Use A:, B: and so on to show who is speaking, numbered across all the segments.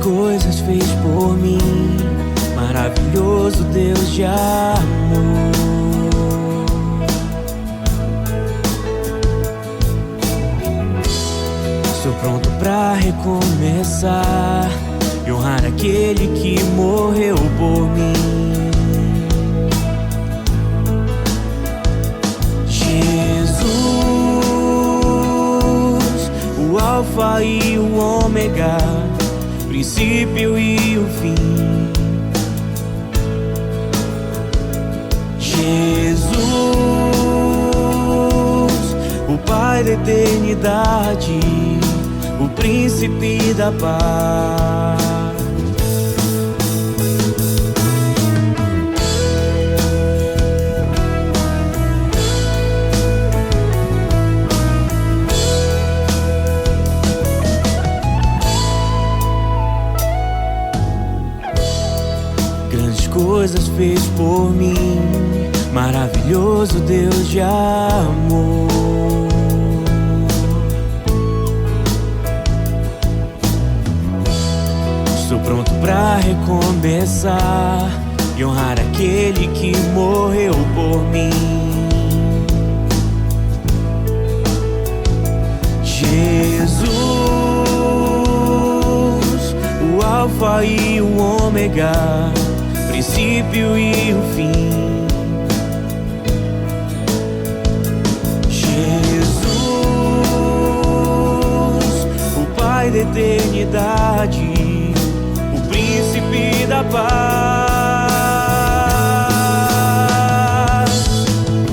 A: coisas fez por mim, maravilhoso Deus de amor. Estou pronto pra recomeçar e honrar aquele que morreu por mim. Jesus, o Alfa e o Ômega, princípio e o fim. Jesus, o Pai da eternidade, o príncipe da paz. coisas fez por mim, maravilhoso Deus de amor. Estou pronto pra recomeçar e honrar aquele que morreu por mim. Jesus, o Alfa e o Ômega, princípio e o fim. Jesus, o Pai da eternidade, o príncipe da paz.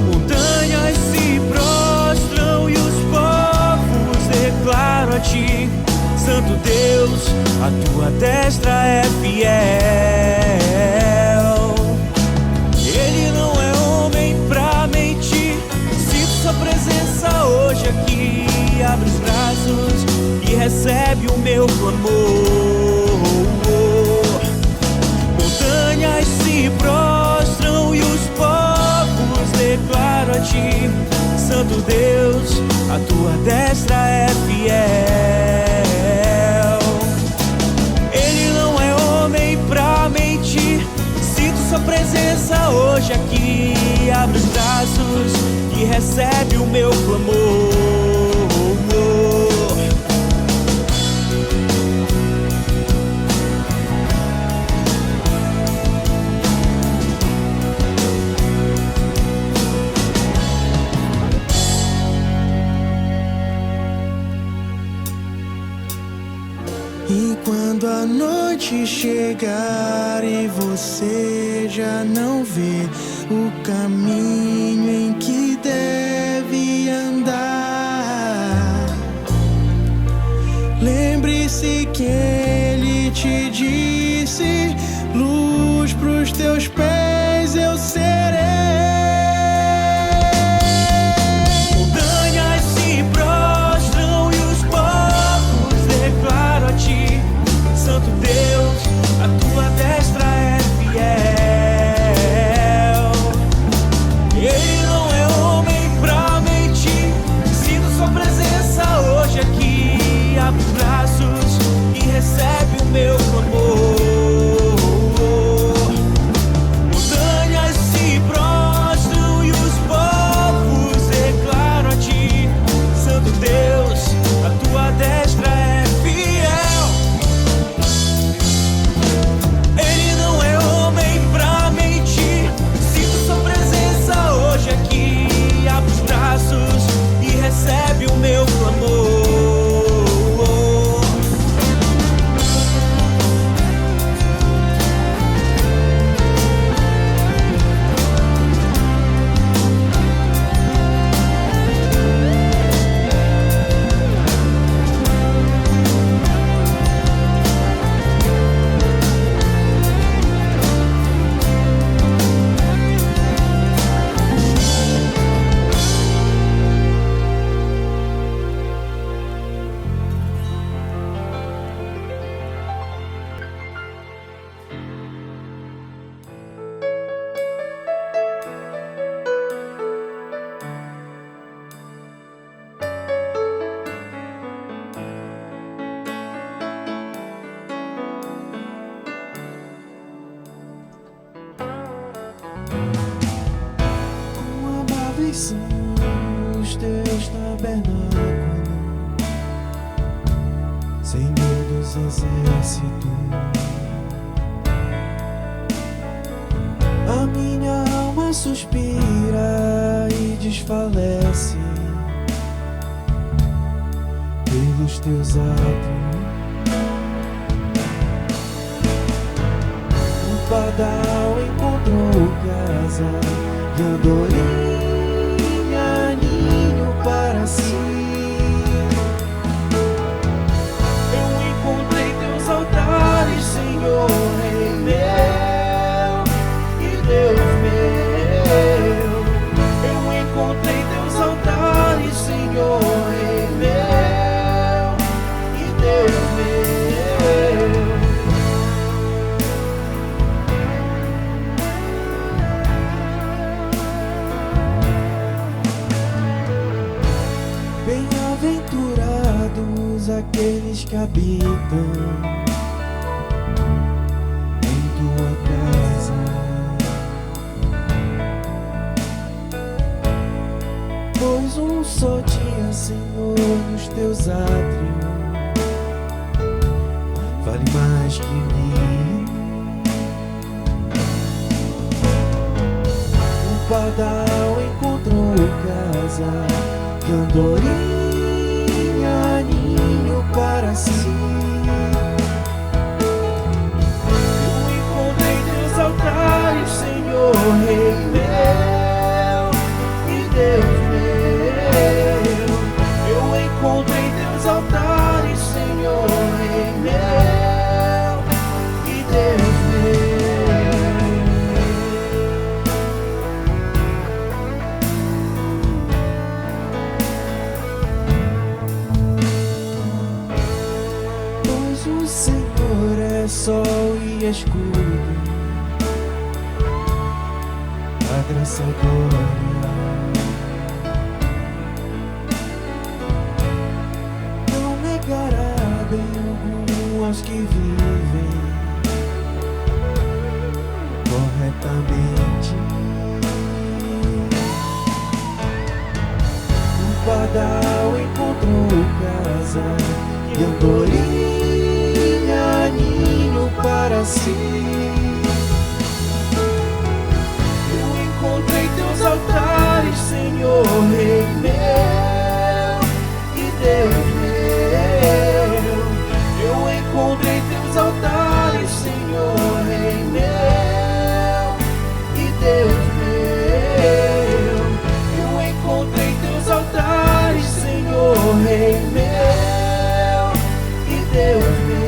A: Montanhas se prostram e os povos declaram a ti, Santo Deus, a tua destra é fiel. Ele não é homem pra mentir, sinto sua presença hoje aqui. Abre os braços e recebe o meu clamor. Montanhas se prostram e os povos declaram a ti, Santo Deus, a tua destra é fiel. Ele não é homem pra mentir, sinto sua presença hoje aqui. Abre os braços e recebe o meu clamor.
B: E quando a noite chegar e você já não vê o caminho em que deve andar, lembre-se que ele te disse: luz pros teus pés eu serei.
A: Montanhas se prostram e os povos declaram a ti, Santo Deus, a tua destra é fiel. Ele não é homem pra mentir, sinto sua presença hoje aqui. Abre os braços e recebe o meu clamor. Montanhas se prostram e os povos declaram a ti, Santo Deus, a tua destra é fiel. Ele não é homem pra mentir, sinto sua presença hoje aqui. Abre os braços e recebe o meu clamor.
B: Quão amáveis são os teus tabernáculos, Senhor dos exércitos. A minha alma suspira e desfalece pelos teus atos. O pardal encontrou casa e andorinha ninho para si. Eu encontrei teus altares, Senhor, Rei meu e Deus meu. Eu encontrei teus altares, Senhor, Rei meu e Deus meu. Bem-aventurados aqueles que habitam em tua casa, pois um só dia, Senhor, nos teus átrios vale mais que mil. O pardal encontrou casa e andorinha ninho para si. Eu encontrei teus altares, Senhor, Rei meu e Deus meu. Eu encontrei teus altares, Senhor, Rei meu e Deus meu. Pois o Senhor é sol e escudo, a graça e a glória não negará bem algum aos que vivem corretamente. O pardal encontrou casa e andorinha ninho para si. Eu encontrei teus altares, Senhor, Rei meu e Deus meu. Eu encontrei teus altares, Senhor, Rei meu e Deus meu. Eu encontrei teus altares, Senhor, Rei meu e Deus meu.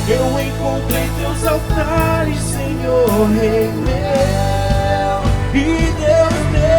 B: Eu encontrei teus altares, Senhor, Rei meu e Deus meu.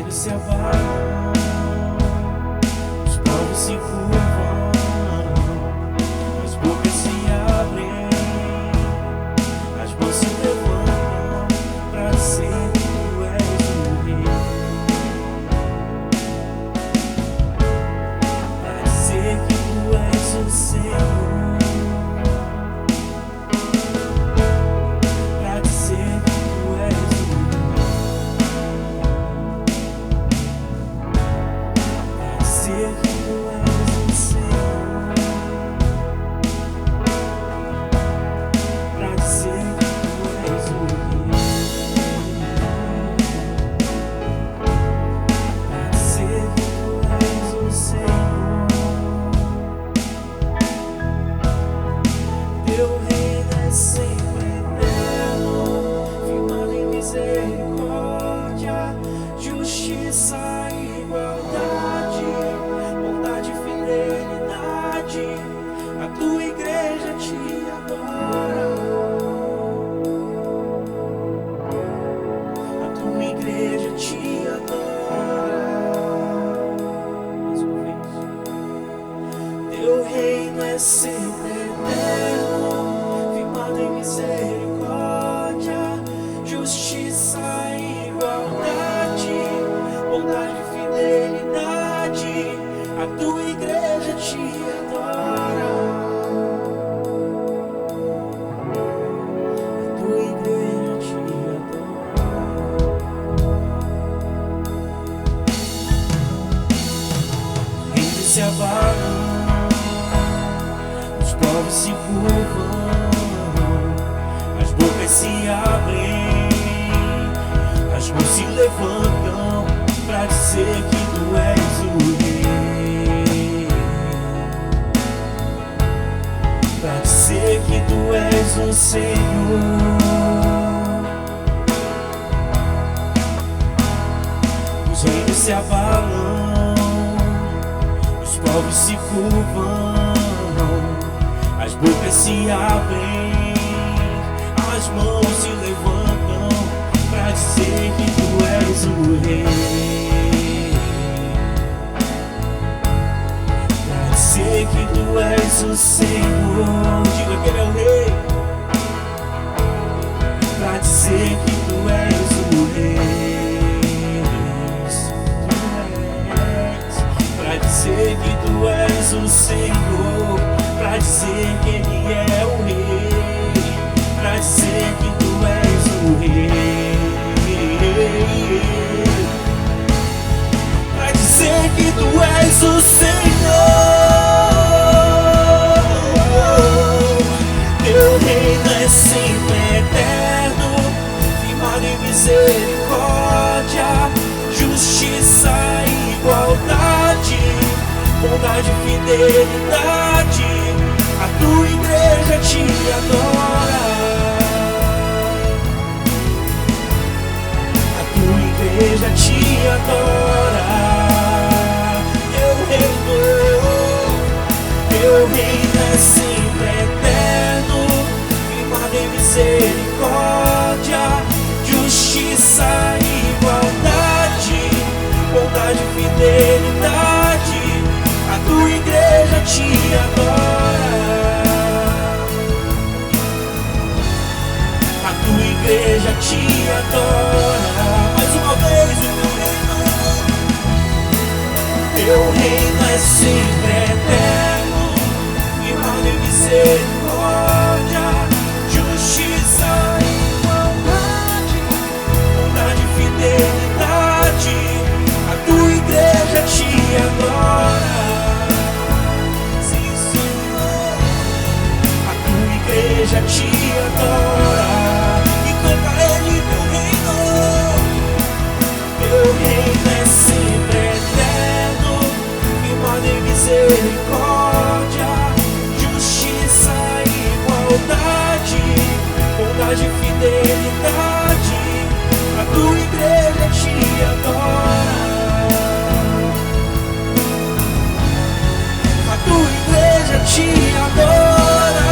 B: Se abalam, os povos se curvam, as bocas se abrem, as mãos se levantam para ser que tu és o Rei, para dizer que tu és o Senhor, para dizer que tu és o Rei. Que tu és o Senhor, pra dizer que tu és o Rei, pra dizer que tu és o Senhor. Teu reino é sempre eterno, firmado em misericórdia, justiça e igualdade, bondade e fidelidade. A tua igreja te adora, a tua igreja te adora. Mais uma vez. Teu reino é sempre eterno, firmado em misericórdia, justiça e igualdade, bondade e fidelidade. A tua igreja te
A: povos se curvam, as bocas se abrem, as mãos se levantam pra dizer que tu és o Rei, pra dizer que tu és o Senhor. Os reinos se abalam, os povos se curvam, as bocas se abrem, as mãos se levantam pra dizer que tu és o Rei, pra dizer que tu és o Senhor. Diga que Ele é o Rei, pra dizer que tu és o Rei, pra dizer que tu és o Senhor, pra dizer que Ele é o Rei, pra dizer que tu és o Rei, pra dizer que tu és o Senhor. Teu reino é sempre eterno, firmado em misericórdia, justiça e igualdade, bondade e fidelidade. A tua igreja te adora, a tua igreja te adora. Teu reino é sempre eterno, firmado em misericórdia, justiça e igualdade, bondade e fidelidade. A tua igreja te adora, a tua igreja te adora. Mais uma vez, o teu reino é sempre eterno, firmado em misericórdia, justiça e igualdade, bondade e fidelidade. A tua igreja te adora, sim, Senhor. A tua igreja te adora e canta Ele, teu reino. Teu reino é sempre eterno, firmado em misericórdia, justiça e igualdade, bondade e fidelidade. A tua igreja te adora, a tua igreja te adora.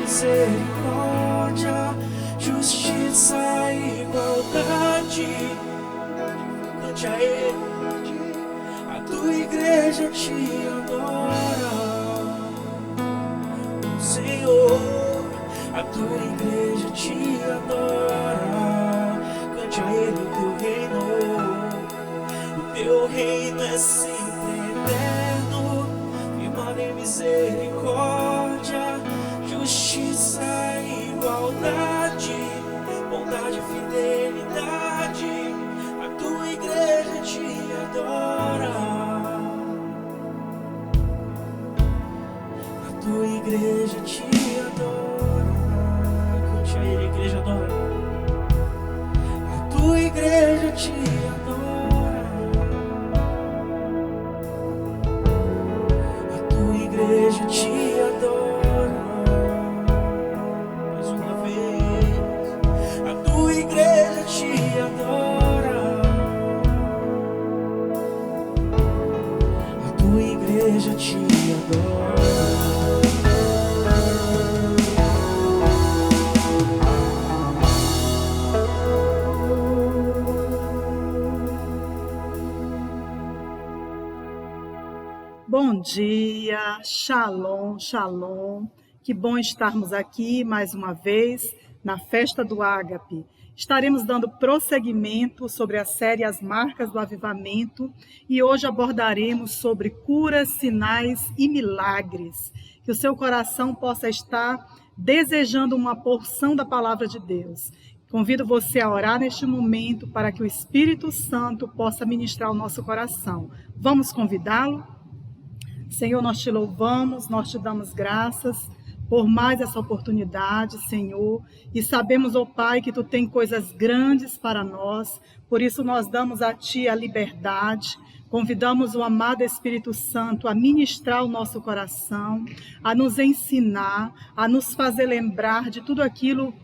A: Misericórdia, justiça e igualdade. Cante a Ele, a tua igreja te adora, Senhor. A tua igreja te adora. Cante a Ele o teu reino. O teu reino é sempre eterno, firmado em misericórdia, justiça e igualdade, bondade e fidelidade. A tua igreja te adora, a tua igreja te adora. Cante a Ele, a igreja adora. A tua igreja te adora, a tua igreja te adora. Igreja te adora.
C: Bom dia, shalom, shalom. Que bom estarmos aqui mais uma vez na Festa do Ágape. Estaremos dando prosseguimento sobre a série As Marcas do Avivamento e hoje abordaremos sobre curas, sinais e milagres. Que o seu coração possa estar desejando uma porção da palavra de Deus. Convido você a orar neste momento para que o Espírito Santo possa ministrar o nosso coração. Vamos convidá-lo? Senhor, nós te louvamos, nós te damos graças por mais essa oportunidade, Senhor, e sabemos, ó Pai, que Tu tem coisas grandes para nós, por isso nós damos a Ti a liberdade, convidamos o amado Espírito Santo a ministrar o nosso coração, a nos ensinar, a nos fazer lembrar de tudo aquilo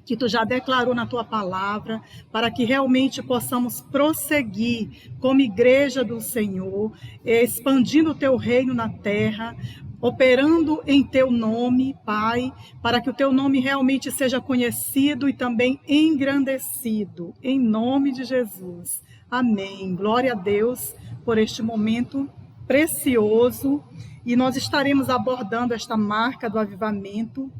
C: que Tu já declarou na Tua palavra, para que realmente possamos prosseguir como igreja do Senhor, expandindo o Teu reino na terra, operando em Teu nome, Pai, para que o Teu nome realmente seja conhecido e também engrandecido, em nome de Jesus. Amém. Glória a Deus por este momento precioso, e nós estaremos abordando esta marca do avivamento,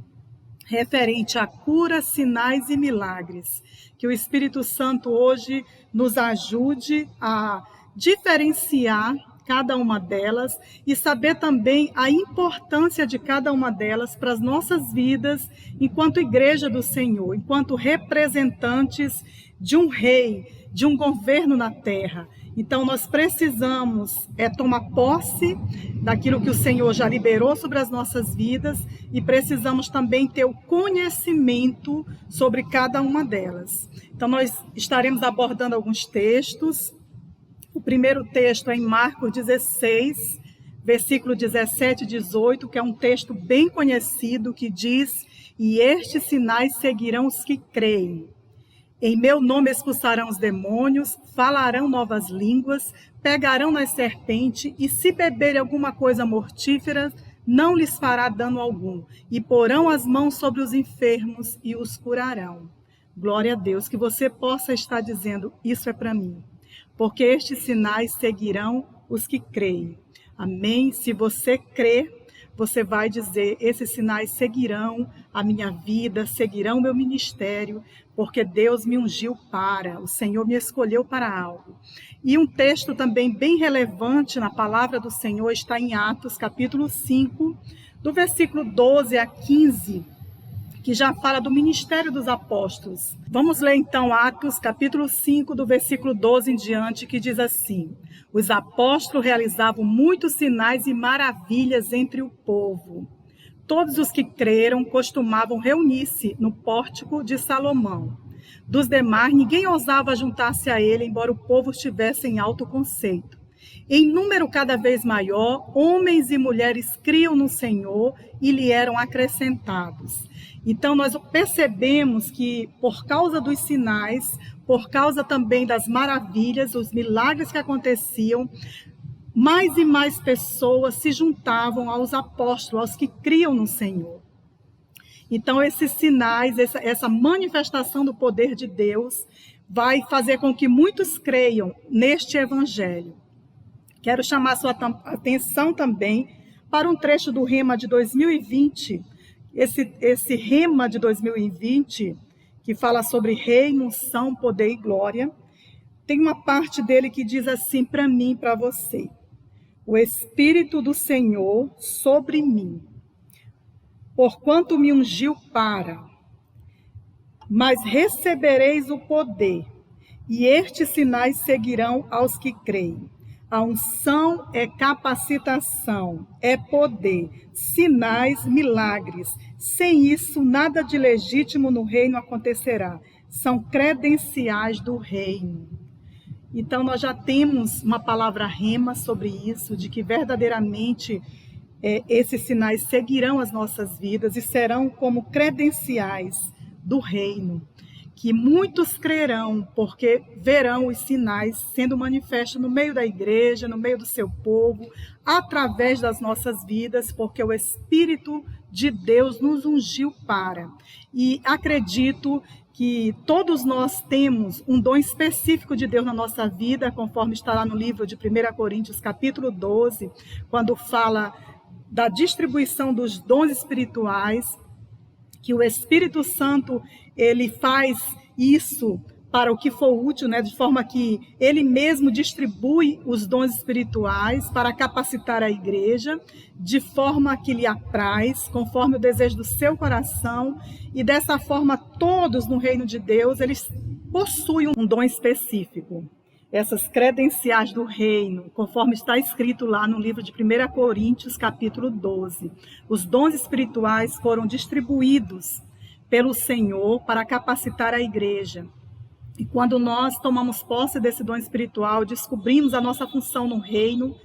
C: referente a cura, sinais e milagres. Que o Espírito Santo hoje nos ajude a diferenciar cada uma delas e saber também a importância de cada uma delas para as nossas vidas enquanto igreja do Senhor, enquanto representantes de um rei, de um governo na terra. Então nós precisamos tomar posse daquilo que o Senhor já liberou sobre as nossas vidas e precisamos também ter o conhecimento sobre cada uma delas. Então nós estaremos abordando alguns textos. O primeiro texto é em Marcos 16, versículo 17 e 18, que é um texto bem conhecido, que diz: "E estes sinais seguirão os que creem. Em meu nome expulsarão os demônios, falarão novas línguas, pegarão na serpente, e se beberem alguma coisa mortífera, não lhes fará dano algum, e porão as mãos sobre os enfermos e os curarão." Glória a Deus, que você possa estar dizendo: isso é para mim, porque estes sinais seguirão os que creem. Amém? Se você crê, você vai dizer: esses sinais seguirão a minha vida, seguirão o meu ministério, porque Deus me ungiu para, o Senhor me escolheu para algo. E um texto também bem relevante na palavra do Senhor está em Atos, capítulo 5, do versículo 12 a 15, que já fala do ministério dos apóstolos. Vamos ler então Atos, capítulo 5, do versículo 12 em diante, que diz assim: "Os apóstolos realizavam muitos sinais e maravilhas entre o povo. Todos os que creram costumavam reunir-se no pórtico de Salomão. Dos demais, ninguém ousava juntar-se a ele, embora o povo estivesse em alto conceito. Em número cada vez maior, homens e mulheres criam no Senhor e lhe eram acrescentados." Então, nós percebemos que, por causa dos sinais, por causa também das maravilhas, os milagres que aconteciam, mais e mais pessoas se juntavam aos apóstolos, aos que criam no Senhor. Então, esses sinais, essa manifestação do poder de Deus, vai fazer com que muitos creiam neste evangelho. Quero chamar a sua atenção também para um trecho do Rema de 2020. Esse Rema de 2020, que fala sobre reino, unção, poder e glória, tem uma parte dele que diz assim para mim e para você: "O Espírito do Senhor sobre mim, porquanto me ungiu para, mas recebereis o poder, e estes sinais seguirão aos que creem." A unção é capacitação, é poder, sinais, milagres. Sem isso, nada de legítimo no reino acontecerá. São credenciais do reino. Então, nós já temos uma palavra rema sobre isso, de que verdadeiramente esses sinais seguirão as nossas vidas e serão como credenciais do reino. que muitos crerão, porque verão os sinais sendo manifestos no meio da igreja, no meio do seu povo, através das nossas vidas, porque o Espírito de Deus nos ungiu para. E acredito que todos nós temos um dom específico de Deus na nossa vida, conforme está lá no livro de 1 Coríntios, capítulo 12, quando fala da distribuição dos dons espirituais, que o Espírito Santo, ele faz isso para o que for útil, né? De forma que ele mesmo distribui os dons espirituais para capacitar a igreja, de forma que lhe apraz, conforme o desejo do seu coração, e dessa forma todos no reino de Deus, eles possuem um dom específico. Essas credenciais do reino, conforme está escrito lá no livro de 1 Coríntios, capítulo 12. Os dons espirituais foram distribuídos pelo Senhor para capacitar a igreja. E quando nós tomamos posse desse dom espiritual, descobrimos a nossa função no reino,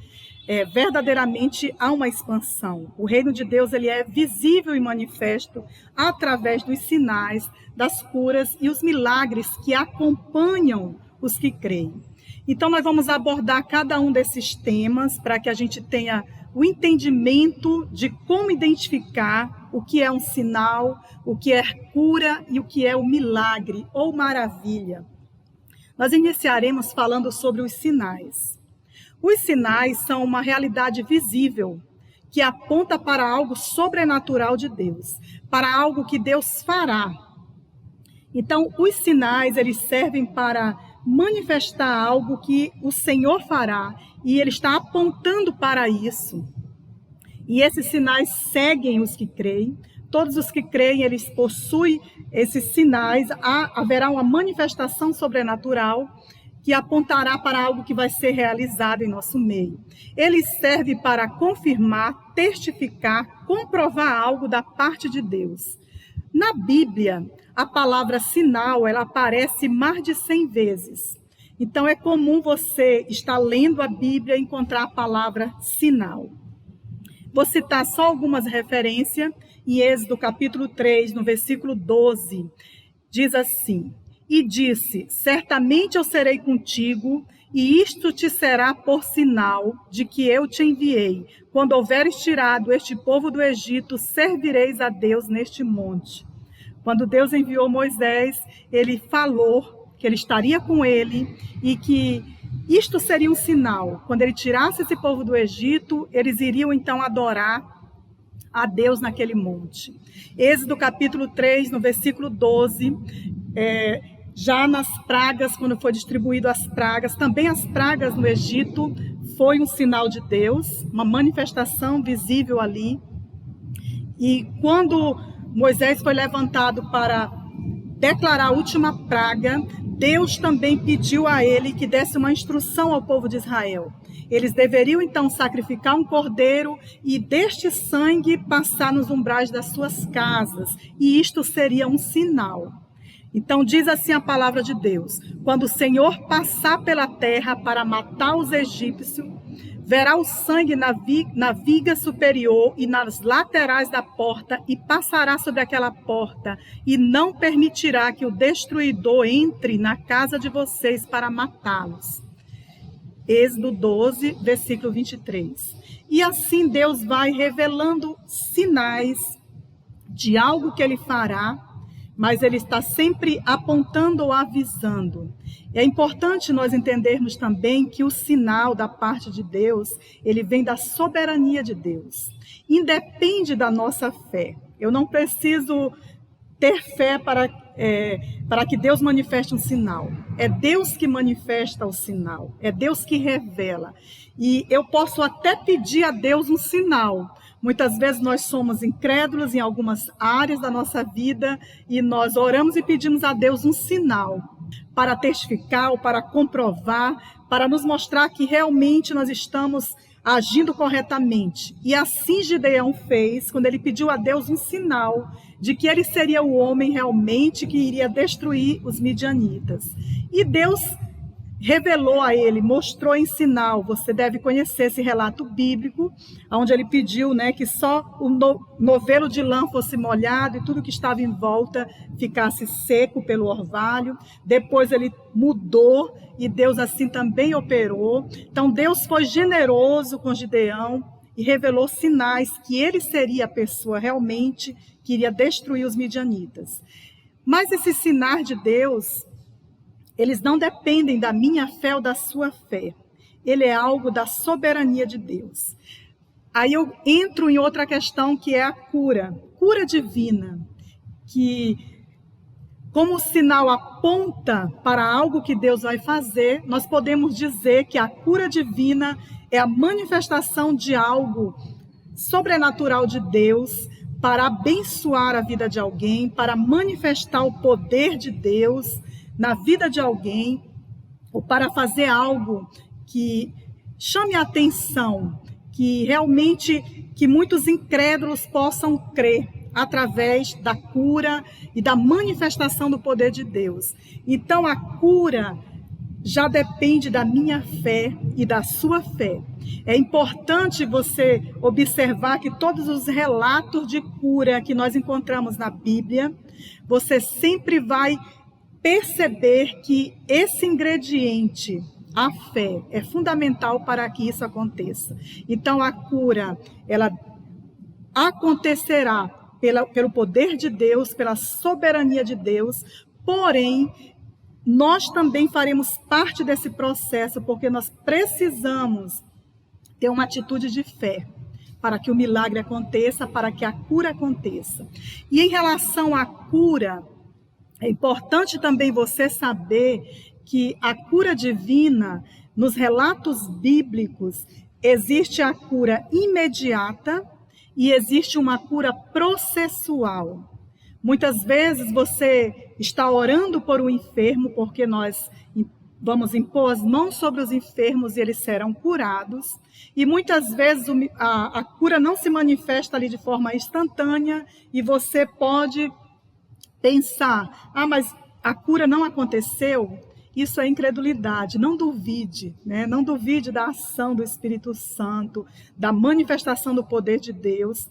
C: verdadeiramente há uma expansão. O reino de Deus, ele é visível e manifesto através dos sinais, das curas e os milagres que acompanham os que creem. Então, nós vamos abordar cada um desses temas para que a gente tenha o entendimento de como identificar o que é um sinal, o que é cura e o que é o milagre ou maravilha. Nós iniciaremos falando sobre os sinais. Os sinais são uma realidade visível que aponta para algo sobrenatural de Deus, para algo que Deus fará. Então, os sinais, eles servem para manifestar algo que o Senhor fará, e Ele está apontando para isso. E esses sinais seguem os que creem. Todos os que creem, eles possuem esses sinais. Haverá uma manifestação sobrenatural que apontará para algo que vai ser realizado em nosso meio. Ele serve para confirmar, testificar, comprovar algo da parte de Deus. Na Bíblia, a palavra sinal, ela aparece mais de 100 vezes. Então, é comum você estar lendo a Bíblia e encontrar a palavra sinal. Vou citar só algumas referências. Em Êxodo capítulo 3, no versículo 12, diz assim: E disse, certamente eu serei contigo, e isto te será por sinal de que eu te enviei. Quando houveres tirado este povo do Egito, servireis a Deus neste monte. Quando Deus enviou Moisés, ele falou que ele estaria com ele e que isto seria um sinal. Quando ele tirasse esse povo do Egito, eles iriam então adorar a Deus naquele monte. Êxodo capítulo 3, no versículo 12, já nas pragas, quando foi distribuído as pragas, também as pragas no Egito foi um sinal de Deus, uma manifestação visível ali. E quando Moisés foi levantado para declarar a última praga, Deus também pediu a ele que desse uma instrução ao povo de Israel. Eles deveriam então sacrificar um cordeiro e deste sangue passar nos umbrais das suas casas. E isto seria um sinal. Então diz assim a palavra de Deus: quando o Senhor passar pela terra para matar os egípcios, verá o sangue na viga superior e nas laterais da porta, e passará sobre aquela porta, e não permitirá que o destruidor entre na casa de vocês para matá-los. Êxodo 12, versículo 23. E assim Deus vai revelando sinais de algo que Ele fará, mas Ele está sempre apontando ou avisando. É importante nós entendermos também que o sinal da parte de Deus, ele vem da soberania de Deus. Independe da nossa fé. Eu não preciso ter fé para que Deus manifeste um sinal. É Deus que manifesta o sinal. É Deus que revela. E eu posso até pedir a Deus um sinal. Muitas vezes nós somos incrédulos em algumas áreas da nossa vida e nós oramos e pedimos a Deus um sinal para testificar ou para comprovar, para nos mostrar que realmente nós estamos agindo corretamente. E assim Gideão fez quando ele pediu a Deus um sinal de que ele seria o homem realmente que iria destruir os midianitas. E Deus revelou a ele, mostrou em sinal. Você deve conhecer esse relato bíblico, onde ele pediu, né, que só o novelo de lã fosse molhado e tudo que estava em volta ficasse seco pelo orvalho. Depois ele mudou e Deus assim também operou. Então Deus foi generoso com Gideão e revelou sinais que ele seria a pessoa realmente que iria destruir os midianitas. Mas esses sinais de Deus, eles não dependem da minha fé ou da sua fé. Ele é algo da soberania de Deus. Aí eu entro em outra questão, que é a cura divina, que como o sinal aponta para algo que Deus vai fazer, nós podemos dizer que a cura divina é a manifestação de algo sobrenatural de Deus para abençoar a vida de alguém, para manifestar o poder de Deus na vida de alguém, ou para fazer algo que chame a atenção, que realmente que muitos incrédulos possam crer através da cura e da manifestação do poder de Deus. Então a cura já depende da minha fé e da sua fé. É importante você observar que todos os relatos de cura que nós encontramos na Bíblia, você sempre vai perceber que esse ingrediente, a fé, é fundamental para que isso aconteça. Então a cura, ela acontecerá pelo poder de Deus, pela soberania de Deus, porém, nós também faremos parte desse processo, porque nós precisamos ter uma atitude de fé para que o milagre aconteça, para que a cura aconteça. E em relação à cura, é importante também você saber que a cura divina, nos relatos bíblicos, existe a cura imediata e existe uma cura processual. Muitas vezes você está orando por um enfermo, porque nós vamos impor as mãos sobre os enfermos e eles serão curados. E muitas vezes a cura não se manifesta ali de forma instantânea e você pode pensar, mas a cura não aconteceu. Isso é incredulidade, não duvide, né? Não duvide da ação do Espírito Santo, da manifestação do poder de Deus.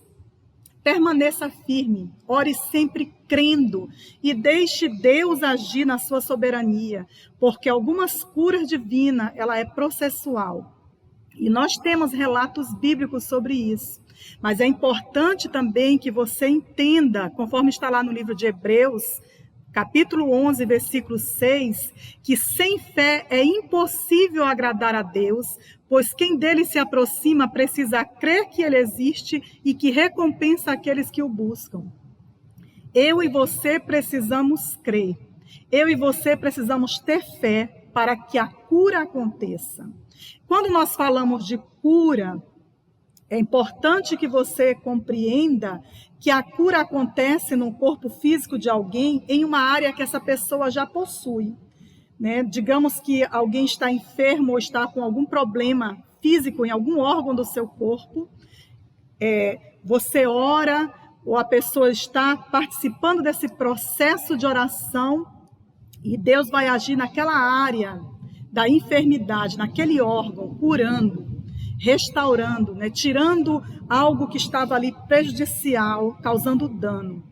C: Permaneça firme, ore sempre crendo e deixe Deus agir na sua soberania, porque algumas curas divinas, ela é processual. E nós temos relatos bíblicos sobre isso. Mas é importante também que você entenda, conforme está lá no livro de Hebreus, capítulo 11, versículo 6, que sem fé é impossível agradar a Deus, pois quem dele se aproxima precisa crer que ele existe e que recompensa aqueles que o buscam. Eu e você precisamos crer. Eu e você precisamos ter fé para que a cura aconteça. Quando nós falamos de cura, é importante que você compreenda que a cura acontece no corpo físico de alguém em uma área que essa pessoa já possui, né? Digamos que alguém está enfermo ou está com algum problema físico em algum órgão do seu corpo, você ora ou a pessoa está participando desse processo de oração e Deus vai agir naquela área da enfermidade, naquele órgão, curando, restaurando, né? Tirando algo que estava ali prejudicial, causando dano.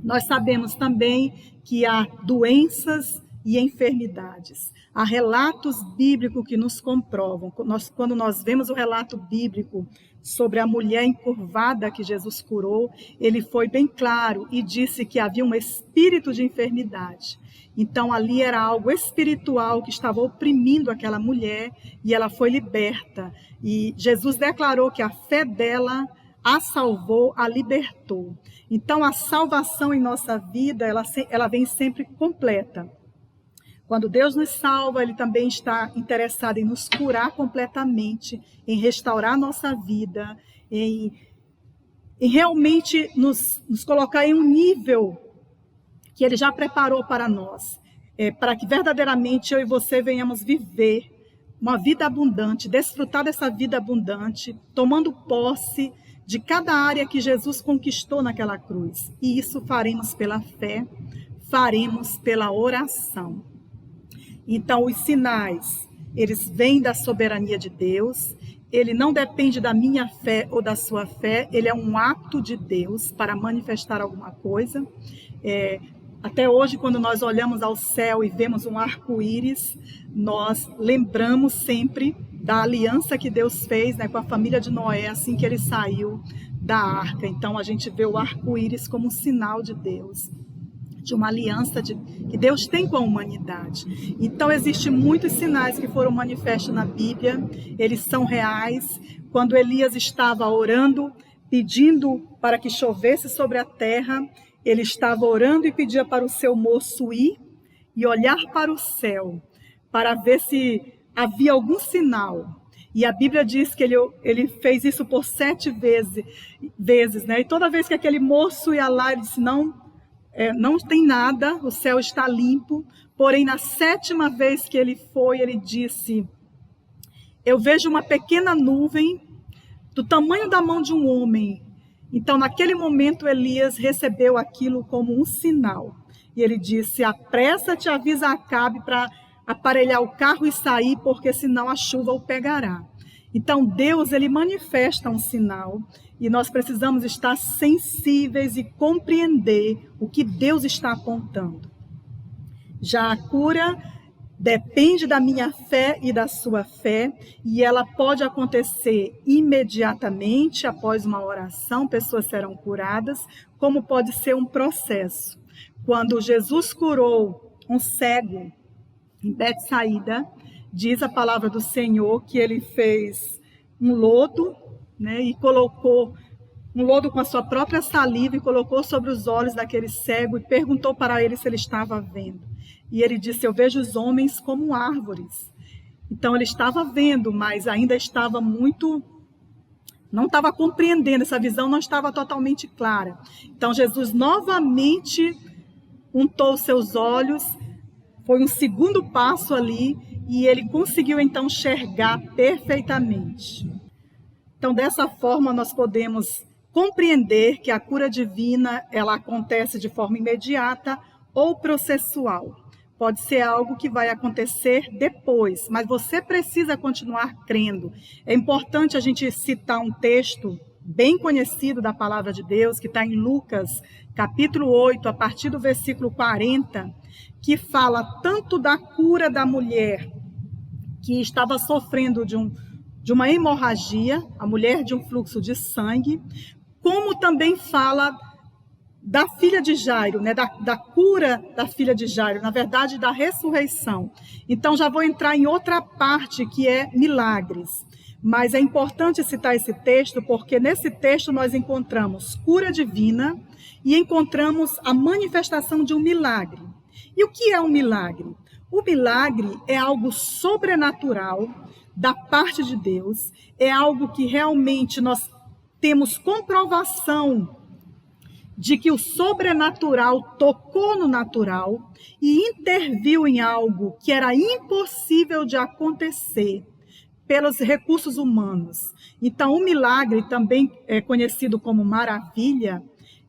C: Nós sabemos também que há doenças e enfermidades. Há relatos bíblicos que nos comprovam. Quando nós vemos o relato bíblico sobre a mulher encurvada que Jesus curou, ele foi bem claro e disse que havia um espírito de enfermidade. Então ali era algo espiritual que estava oprimindo aquela mulher e ela foi liberta. E Jesus declarou que a fé dela a salvou, a libertou. Então a salvação em nossa vida, ela vem sempre completa. Quando Deus nos salva, Ele também está interessado em nos curar completamente, em restaurar nossa vida, em realmente nos colocar em um nível que Ele já preparou para nós, para que verdadeiramente eu e você venhamos viver uma vida abundante, desfrutar dessa vida abundante, tomando posse de cada área que Jesus conquistou naquela cruz. E isso faremos pela fé, faremos pela oração. Então, os sinais, eles vêm da soberania de Deus, ele não depende da minha fé ou da sua fé, ele é um ato de Deus para manifestar alguma coisa. Até hoje, quando nós olhamos ao céu e vemos um arco-íris, nós lembramos sempre da aliança que Deus fez, né, com a família de Noé, assim que ele saiu da arca. Então, a gente vê o arco-íris como um sinal de Deus, de uma aliança que Deus tem com a humanidade. Então, existem muitos sinais que foram manifestos na Bíblia, eles são reais. Quando Elias estava orando, pedindo para que chovesse sobre a terra, ele estava orando e pedia para o seu moço ir e olhar para o céu, para ver se havia algum sinal. E a Bíblia diz que ele fez isso por 7 vezes, né? E toda vez que aquele moço ia lá, ele disse, não tem nada, o céu está limpo. Porém, na 7ª vez que ele foi, ele disse, eu vejo uma pequena nuvem do tamanho da mão de um homem. Então, naquele momento, Elias recebeu aquilo como um sinal. E ele disse, apressa-te, avisa Acabe para aparelhar o carro e sair, porque senão a chuva o pegará. Então, Deus, ele manifesta um sinal. E nós precisamos estar sensíveis e compreender o que Deus está apontando. Já a cura depende da minha fé e da sua fé, e ela pode acontecer imediatamente após uma oração, pessoas serão curadas, como pode ser um processo. Quando Jesus curou um cego em Betsaída, diz a palavra do Senhor que ele fez um lodo, né, e colocou um lodo com a sua própria saliva e colocou sobre os olhos daquele cego e perguntou para ele se ele estava vendo. E ele disse, eu vejo os homens como árvores. Então ele estava vendo, mas ainda estava não estava compreendendo, essa visão não estava totalmente clara. Então Jesus novamente untou seus olhos, foi um segundo passo ali, e ele conseguiu então enxergar perfeitamente. Então dessa forma nós podemos compreender que a cura divina, ela acontece de forma imediata ou processual. Pode ser algo que vai acontecer depois, mas você precisa continuar crendo. É importante a gente citar um texto bem conhecido da palavra de Deus, que está em Lucas, capítulo 8, a partir do versículo 40, que fala tanto da cura da mulher que estava sofrendo de uma hemorragia, a mulher de um fluxo de sangue, como também fala da filha de Jairo, né, da cura da filha de Jairo, na verdade da ressurreição. Então já vou entrar em outra parte que é milagres. Mas é importante citar esse texto porque nesse texto nós encontramos cura divina e encontramos a manifestação de um milagre. E o que é um milagre? O milagre é algo sobrenatural da parte de Deus, é algo que realmente nós temos comprovação de que o sobrenatural tocou no natural e interviu em algo que era impossível de acontecer pelos recursos humanos. Então, o milagre, também é conhecido como maravilha,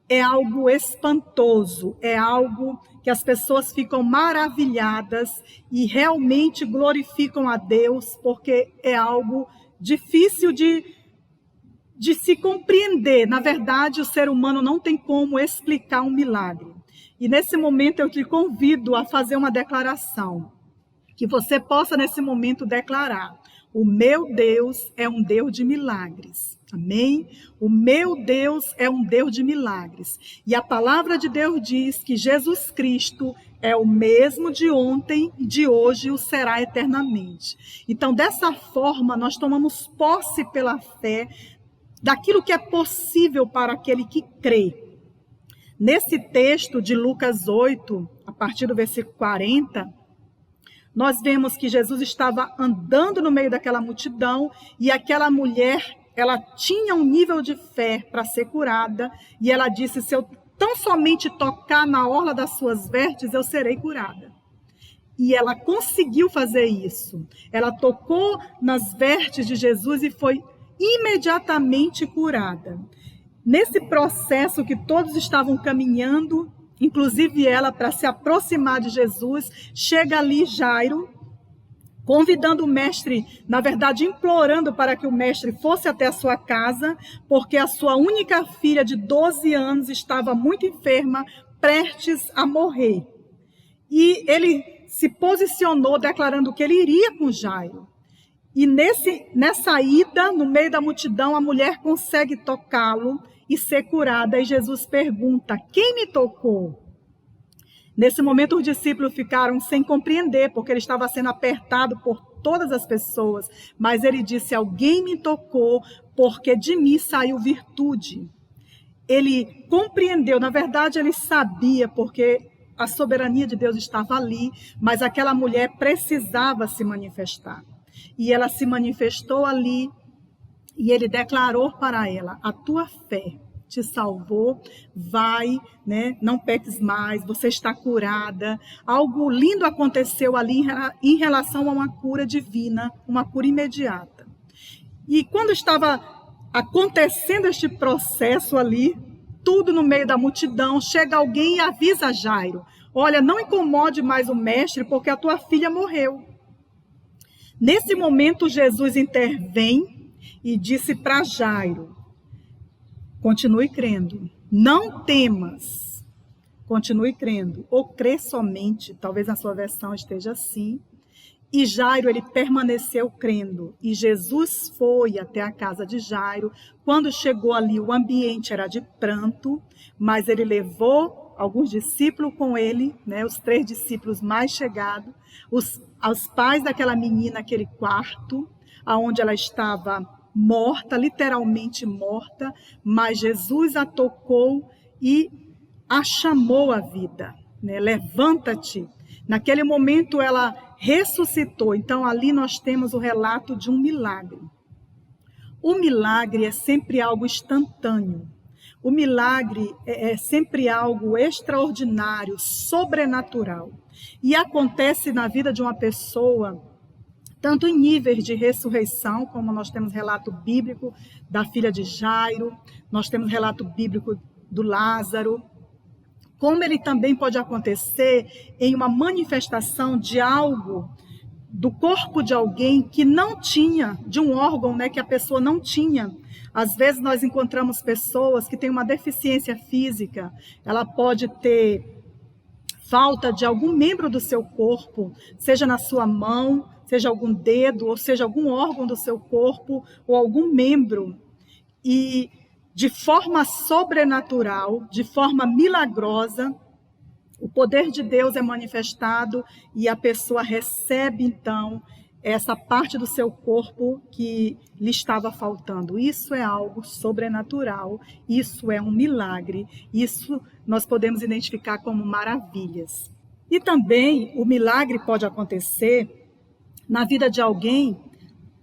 C: é algo espantoso, é algo que as pessoas ficam maravilhadas e realmente glorificam a Deus, porque é algo difícil de se compreender. Na verdade, o ser humano não tem como explicar um milagre. E nesse momento eu te convido a fazer uma declaração, que você possa nesse momento declarar: o meu Deus é um Deus de milagres. Amém? O meu Deus é um Deus de milagres. E a palavra de Deus diz que Jesus Cristo é o mesmo de ontem e de hoje o será eternamente. Então, dessa forma, nós tomamos posse pela fé daquilo que é possível para aquele que crê. Nesse texto de Lucas 8, a partir do versículo 40, nós vemos que Jesus estava andando no meio daquela multidão e aquela mulher, ela tinha um nível de fé para ser curada e ela disse: se eu tão somente tocar na orla das suas vestes, eu serei curada. E ela conseguiu fazer isso. Ela tocou nas vestes de Jesus e foi imediatamente curada. Nesse processo que todos estavam caminhando, Inclusive ela, para se aproximar de Jesus, chega ali Jairo, convidando o mestre, na verdade implorando para que o mestre fosse até a sua casa, porque a sua única filha de 12 anos estava muito enferma, prestes a morrer. E ele se posicionou declarando que ele iria com Jairo. E nessa ida, no meio da multidão, a mulher consegue tocá-lo e ser curada. E Jesus pergunta: quem me tocou? Nesse momento, os discípulos ficaram sem compreender, porque ele estava sendo apertado por todas as pessoas. Mas ele disse: alguém me tocou, porque de mim saiu virtude. Ele compreendeu, na verdade ele sabia, porque a soberania de Deus estava ali, mas aquela mulher precisava se manifestar. E ela se manifestou ali, e ele declarou para ela: a tua fé te salvou, vai, né? Não peques mais, você está curada. Algo lindo aconteceu ali em relação a uma cura divina, uma cura imediata. E quando estava acontecendo este processo ali, tudo no meio da multidão, chega alguém e avisa Jairo: olha, não incomode mais o mestre, porque a tua filha morreu. Nesse momento, Jesus intervém e disse para Jairo: continue crendo, não temas, continue crendo, ou crê somente, talvez na sua versão esteja assim. E Jairo, ele permaneceu crendo, e Jesus foi até a casa de Jairo. Quando chegou ali, o ambiente era de pranto, mas ele levou alguns discípulos com ele, né, os 3 discípulos mais chegados, os pais daquela menina naquele quarto, onde ela estava morta, literalmente morta, mas Jesus a tocou e a chamou à vida, né? Levanta-te. Naquele momento ela ressuscitou. Então ali nós temos o relato de um milagre. O milagre é sempre algo instantâneo. O milagre é sempre algo extraordinário, sobrenatural. E acontece na vida de uma pessoa, tanto em níveis de ressurreição, como nós temos relato bíblico da filha de Jairo, nós temos relato bíblico do Lázaro, como ele também pode acontecer em uma manifestação de algo do corpo de alguém que não tinha, de um órgão, né, que a pessoa não tinha. Às vezes nós encontramos pessoas que têm uma deficiência física, ela pode ter falta de algum membro do seu corpo, seja na sua mão, seja algum dedo, ou seja algum órgão do seu corpo, ou algum membro. E de forma sobrenatural, de forma milagrosa, o poder de Deus é manifestado e a pessoa recebe, então, essa parte do seu corpo que lhe estava faltando. Isso é algo sobrenatural, isso é um milagre, isso nós podemos identificar como maravilhas. E também o milagre pode acontecer na vida de alguém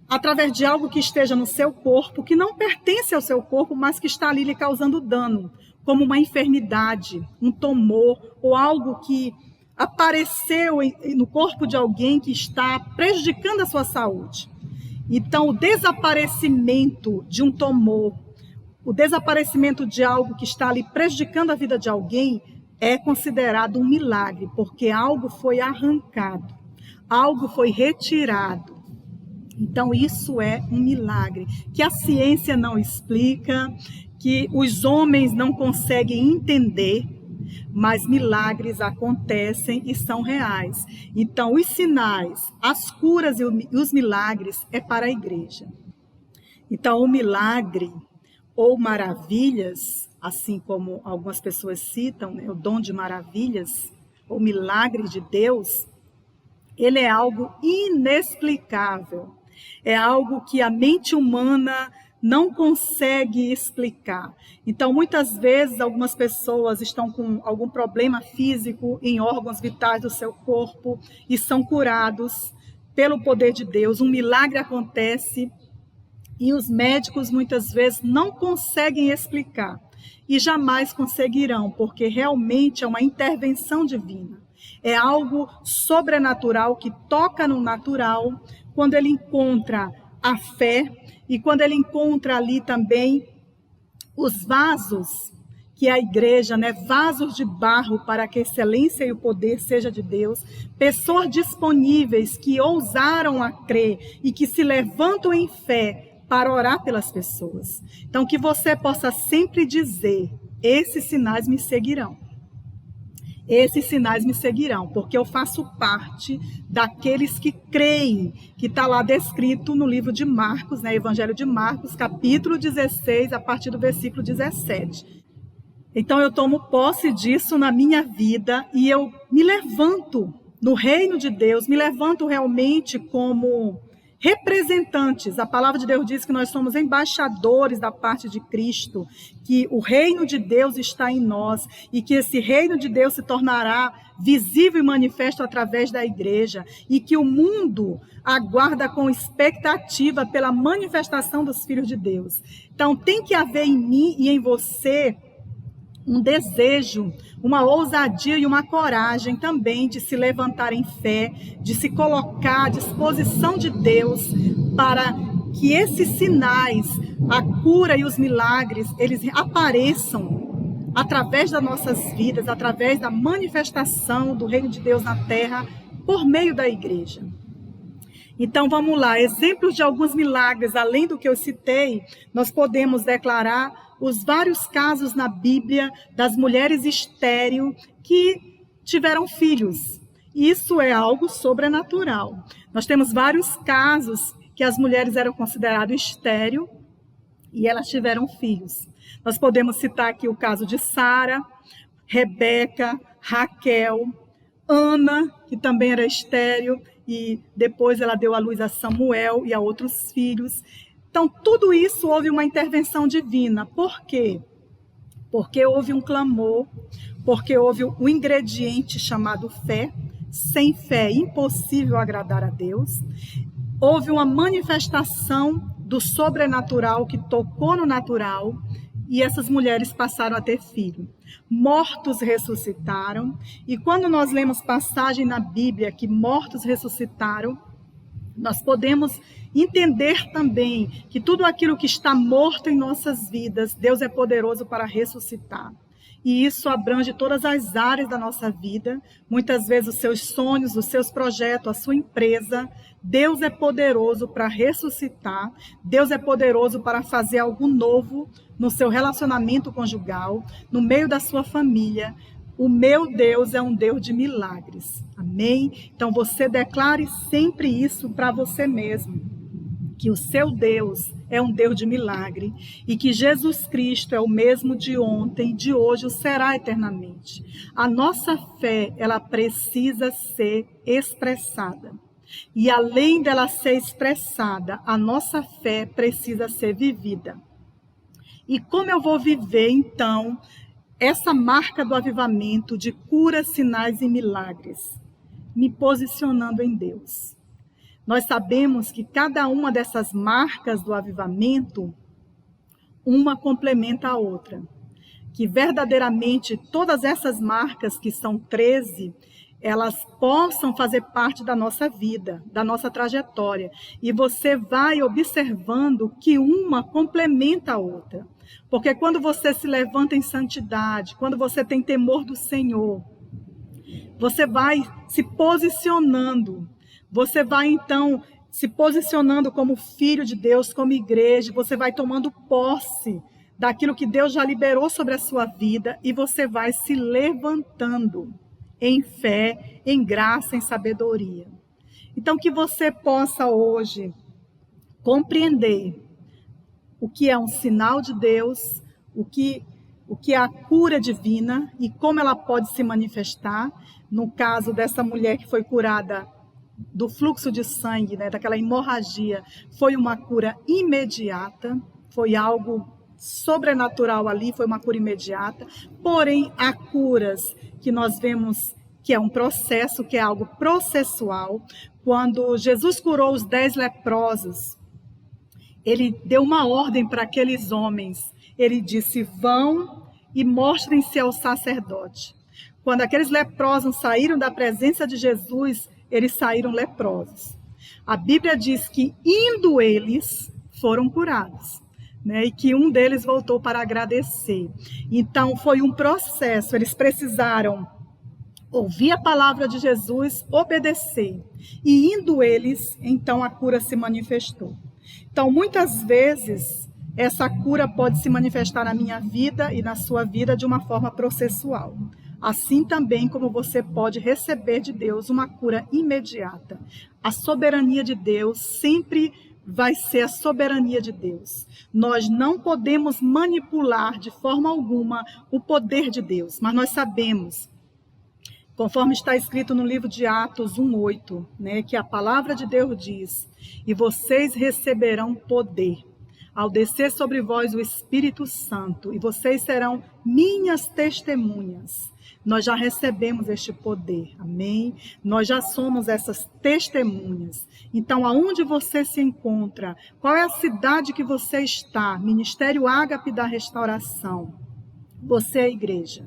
C: através de algo que esteja no seu corpo, que não pertence ao seu corpo, mas que está ali lhe causando dano, como uma enfermidade, um tumor, ou algo que apareceu no corpo de alguém que está prejudicando a sua saúde. Então, o desaparecimento de um tumor, o desaparecimento de algo que está ali prejudicando a vida de alguém, é considerado um milagre, porque algo foi arrancado, algo foi retirado. Então, isso é um milagre, que a ciência não explica, que os homens não conseguem entender, mas milagres acontecem e são reais. Então, os sinais, as curas e os milagres é para a igreja. Então, o milagre ou maravilhas, assim como algumas pessoas citam, né, o dom de maravilhas, ou milagre de Deus, ele é algo inexplicável. É algo que a mente humana não consegue explicar. Então, muitas vezes, algumas pessoas estão com algum problema físico em órgãos vitais do seu corpo e são curados pelo poder de Deus. Um milagre acontece e os médicos, muitas vezes, não conseguem explicar. E jamais conseguirão, porque realmente é uma intervenção divina. É algo sobrenatural que toca no natural, quando ele encontra a fé e quando ele encontra ali também os vasos que a igreja, vasos de barro para que a excelência e o poder seja de Deus, pessoas disponíveis que ousaram a crer e que se levantam em fé para orar pelas pessoas. Então, que você possa sempre dizer: esses sinais me seguirão. Esses sinais me seguirão, porque eu faço parte daqueles que creem, que está lá descrito no livro de Marcos, Evangelho de Marcos, capítulo 16, a partir do versículo 17. Então eu tomo posse disso na minha vida e eu me levanto no reino de Deus, me levanto realmente como representantes. A palavra de Deus diz que nós somos embaixadores da parte de Cristo, que o reino de Deus está em nós e que esse reino de Deus se tornará visível e manifesto através da igreja e que o mundo aguarda com expectativa pela manifestação dos filhos de Deus. Então tem que haver em mim e em você um desejo, uma ousadia e uma coragem também de se levantar em fé, de se colocar à disposição de Deus para que esses sinais, a cura e os milagres, eles apareçam através das nossas vidas, através da manifestação do reino de Deus na terra, por meio da igreja. Então vamos lá, exemplos de alguns milagres, além do que eu citei, nós podemos declarar os vários casos na Bíblia das mulheres estéril que tiveram filhos. Isso é algo sobrenatural. Nós temos vários casos que as mulheres eram consideradas estéril e elas tiveram filhos. Nós podemos citar aqui o caso de Sara, Rebeca, Raquel, Ana, que também era estéril, e depois ela deu à luz a Samuel e a outros filhos. Então, tudo isso houve uma intervenção divina. Por quê? Porque houve um clamor, porque houve um ingrediente chamado fé. Sem fé é impossível agradar a Deus. Houve uma manifestação do sobrenatural que tocou no natural e essas mulheres passaram a ter filho. Mortos ressuscitaram. E quando nós lemos passagem na Bíblia que mortos ressuscitaram, nós podemos entender também que tudo aquilo que está morto em nossas vidas, Deus é poderoso para ressuscitar. E isso abrange todas as áreas da nossa vida, muitas vezes os seus sonhos, os seus projetos, a sua empresa. Deus é poderoso para ressuscitar, Deus é poderoso para fazer algo novo no seu relacionamento conjugal, no meio da sua família. O meu Deus é um Deus de milagres. Amém? Então você declare sempre isso para você mesmo, que o seu Deus é um Deus de milagre e que Jesus Cristo é o mesmo de ontem, de hoje, o será eternamente. A nossa fé, ela precisa ser expressada. E além dela ser expressada, a nossa fé precisa ser vivida. E como eu vou viver, então, essa marca do avivamento de curas, sinais e milagres? Me posicionando em Deus. Nós sabemos que cada uma dessas marcas do avivamento, uma complementa a outra. Que verdadeiramente todas essas marcas, que são 13, elas possam fazer parte da nossa vida, da nossa trajetória. E você vai observando que uma complementa a outra. Porque quando você se levanta em santidade, quando você tem temor do Senhor, você vai se posicionando. Você vai, então, se posicionando como filho de Deus, como igreja. Você vai tomando posse daquilo que Deus já liberou sobre a sua vida. E você vai se levantando em fé, em graça, em sabedoria. Então, que você possa hoje compreender o que é um sinal de Deus, o que é a cura divina e como ela pode se manifestar. No caso dessa mulher que foi curada do fluxo de sangue, daquela hemorragia, foi uma cura imediata, foi algo sobrenatural ali, foi uma cura imediata. Porém, há curas que nós vemos que é um processo, que é algo processual. Quando Jesus curou os 10 leprosos, ele deu uma ordem para aqueles homens. Ele disse: vão e mostrem-se ao sacerdote. Quando aqueles leprosos saíram da presença de Jesus, eles saíram leprosos. A Bíblia diz que indo eles foram curados. né? E que um deles voltou para agradecer. Então, foi um processo, eles precisaram ouvir a palavra de Jesus, obedecer. E indo eles, então a cura se manifestou. Então, muitas vezes, essa cura pode se manifestar na minha vida e na sua vida de uma forma processual. Assim também como você pode receber de Deus uma cura imediata. A soberania de Deus sempre vai ser a soberania de Deus. Nós não podemos manipular de forma alguma o poder de Deus, mas nós sabemos, conforme está escrito no livro de Atos 1:8, né, que a palavra de Deus diz: e vocês receberão poder ao descer sobre vós o Espírito Santo, e vocês serão minhas testemunhas. Nós já recebemos este poder, amém? Nós já somos essas testemunhas. Então, aonde você se encontra? Qual é a cidade que você está? Ministério Ágape da Restauração. Você é a igreja.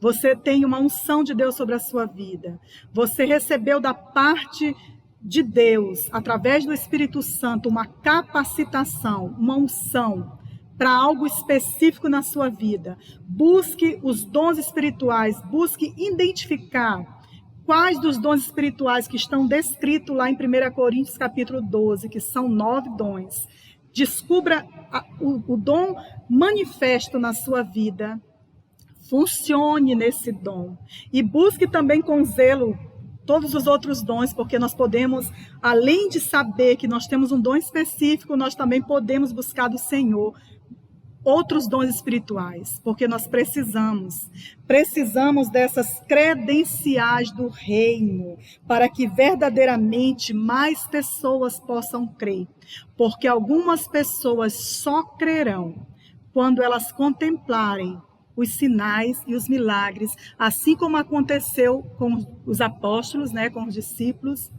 C: Você tem uma unção de Deus sobre a sua vida. Você recebeu da parte de Deus, através do Espírito Santo, uma capacitação, uma unção para algo específico na sua vida. Busque os dons espirituais, busque identificar quais dos dons espirituais que estão descritos lá em 1 Coríntios capítulo 12, que são 9 dons. Descubra o dom manifesto na sua vida. Funcione nesse dom. E busque também com zelo todos os outros dons, porque nós podemos, além de saber que nós temos um dom específico, nós também podemos buscar do Senhor outros dons espirituais, porque nós precisamos dessas credenciais do reino, para que verdadeiramente mais pessoas possam crer, porque algumas pessoas só crerão quando elas contemplarem os sinais e os milagres, assim como aconteceu com os apóstolos, né, com os discípulos,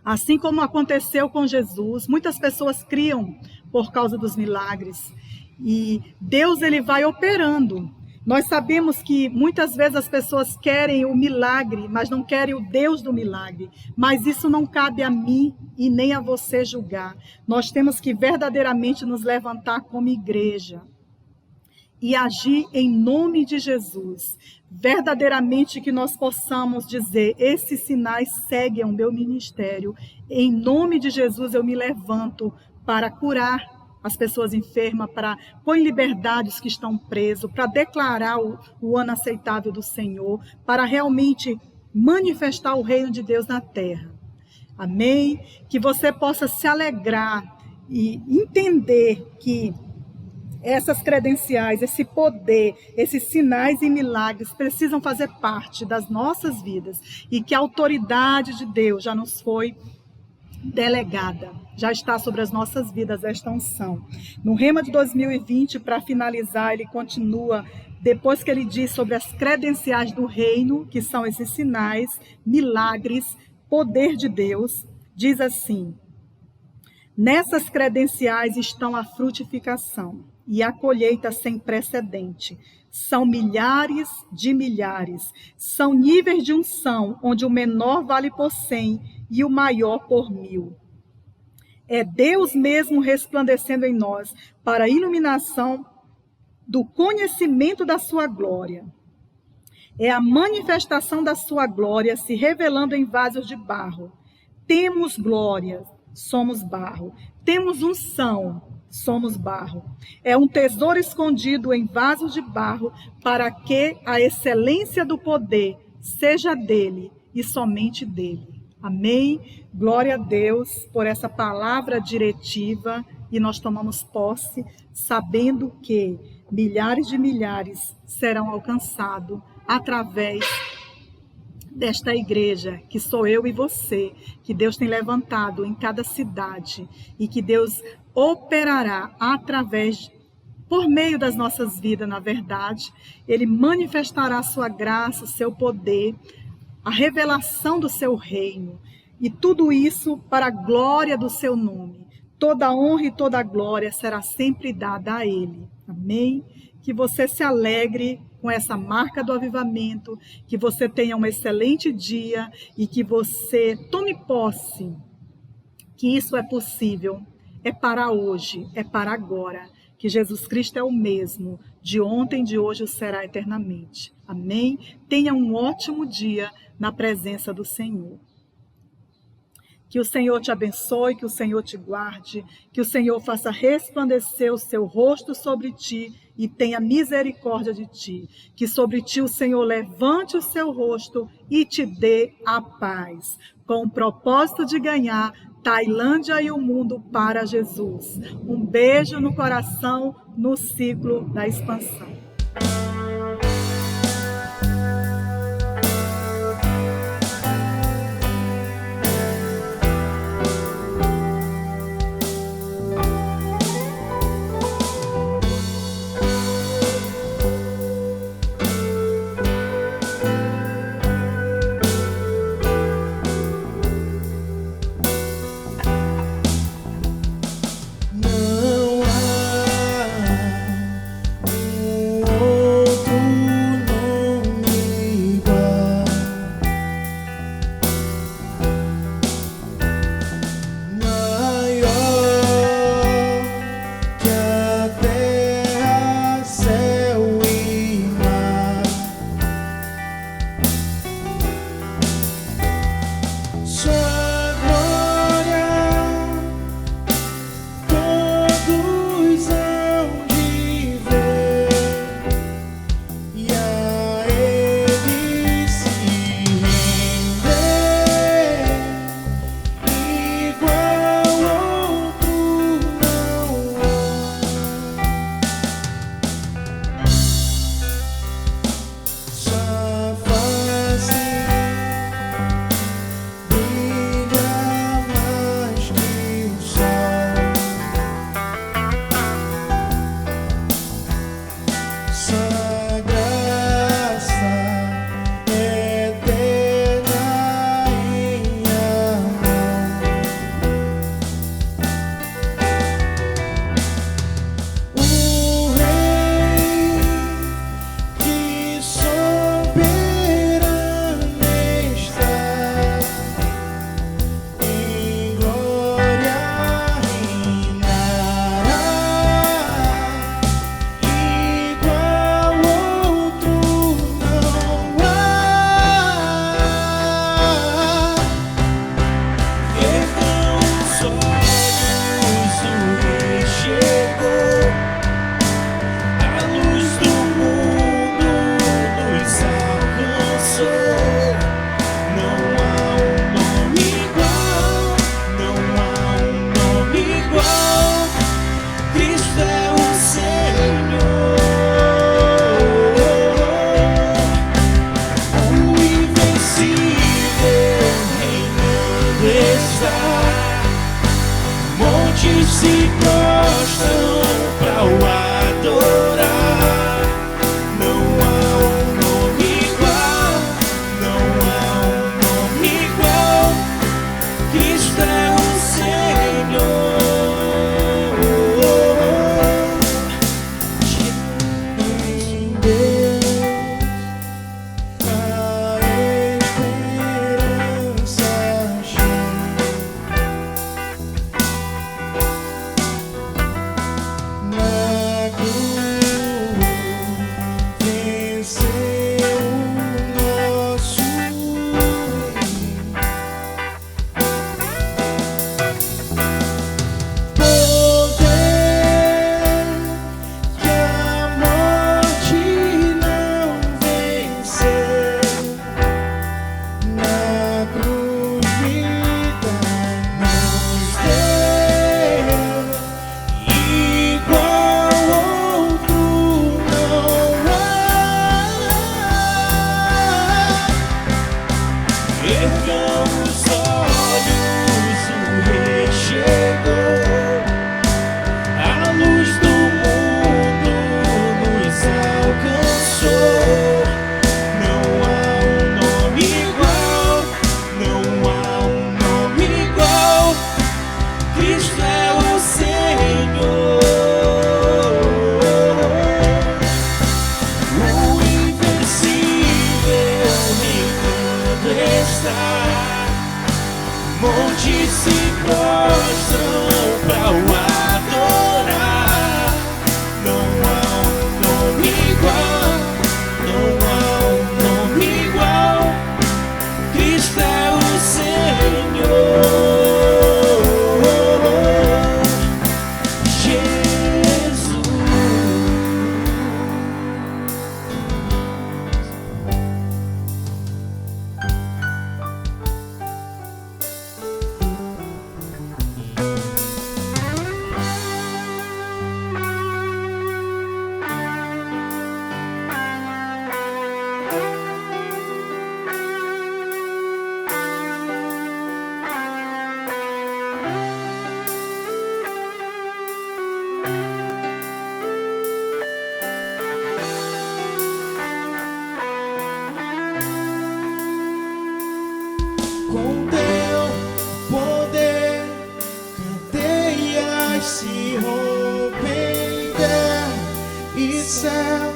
C: assim como aconteceu com Jesus. Muitas pessoas criam por causa dos milagres, e Deus, ele vai operando. Nós sabemos que muitas vezes as pessoas querem o milagre, mas não querem o Deus do milagre. Mas isso não cabe a mim e nem a você julgar. Nós temos que verdadeiramente nos levantar como igreja e agir em nome de Jesus. Verdadeiramente que nós possamos dizer: esses sinais seguem o meu ministério. Em nome de Jesus eu me levanto para curar as pessoas enfermas, para pôr em liberdade os que estão presos, para declarar o ano aceitável do Senhor, para realmente manifestar o reino de Deus na terra. Amém? Que você possa se alegrar e entender que essas credenciais, esse poder, esses sinais e milagres precisam fazer parte das nossas vidas, e que a autoridade de Deus já nos foi delegada, já está sobre as nossas vidas esta unção. No Rema de 2020, para finalizar, ele continua, depois que ele diz sobre as credenciais do reino, que são esses sinais, milagres, poder de Deus, diz assim: nessas credenciais estão a frutificação e a colheita sem precedente. São milhares de milhares, são níveis de unção, onde o menor vale por 100 e o maior por 1000. É Deus mesmo resplandecendo em nós para a iluminação do conhecimento da sua glória. É a manifestação da sua glória se revelando em vasos de barro. Temos glória, somos barro. Temos unção, somos barro. É um tesouro escondido em vasos de barro, para que a excelência do poder seja dele e somente dele. Amém? Glória a Deus por essa palavra diretiva, e nós tomamos posse sabendo que milhares de milhares serão alcançados através desta igreja, que sou eu e você, que Deus tem levantado em cada cidade, e que Deus operará através, por meio das nossas vidas, na verdade. Ele manifestará a sua graça, o seu poder, a revelação do seu reino, e tudo isso para a glória do seu nome. Toda honra e toda glória será sempre dada a ele. Amém? Que você se alegre com essa marca do avivamento, que você tenha um excelente dia e que você tome posse que isso é possível é para hoje, é para agora, que Jesus Cristo é o mesmo, de ontem, de hoje o será eternamente. Amém? Tenha um ótimo dia na presença do Senhor. Que o Senhor te abençoe, que o Senhor te guarde, que o Senhor faça resplandecer o seu rosto sobre ti e tenha misericórdia de ti. Que sobre ti o Senhor levante o seu rosto e te dê a paz, com o propósito de ganhar Tailândia e o mundo para Jesus. Um beijo no coração, no ciclo da expansão.
B: Não há céu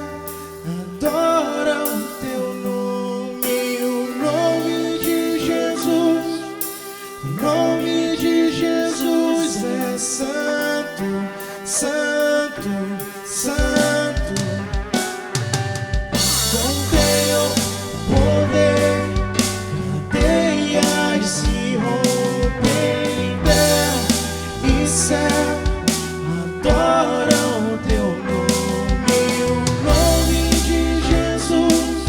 B: adoram teu nome, o nome de Jesus. O nome de Jesus é santo, santo, santo. Com teu poder, cadeias se rompem, terra e céu adoram teu nome, o nome de Jesus.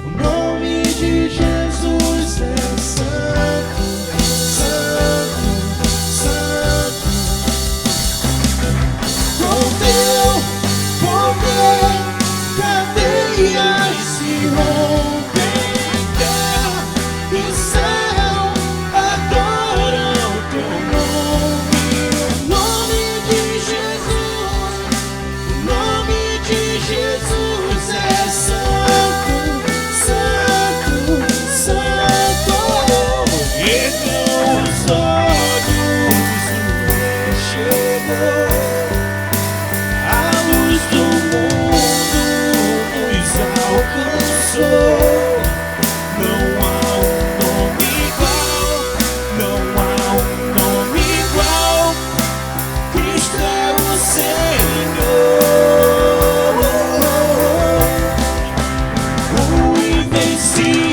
B: O nome de Jesus é santo, santo, santo. Com teu poder, cadeias se rompem, terra e céu adoram teu nome, o nome de Jesus. O nome de Jesus é santo, santo, santo. Erguam os olhos, chegou. A luz do mundo nos alcançou. Não há um nome igual, não há um nome igual. Cristo é o Senhor, o invencível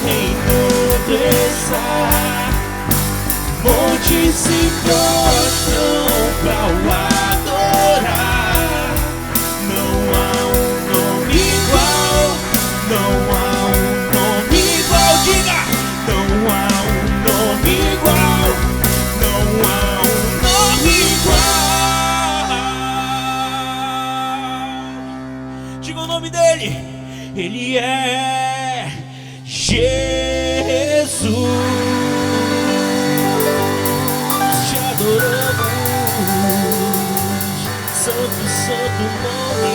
B: reinando está. Montes se prostram pra o adorar. Não há um nome igual, não há um nome igual. Diga! Não há um nome igual, não há um nome igual. Diga o nome dele. Ele é Jesus. Te adoramos, santo, santo nome.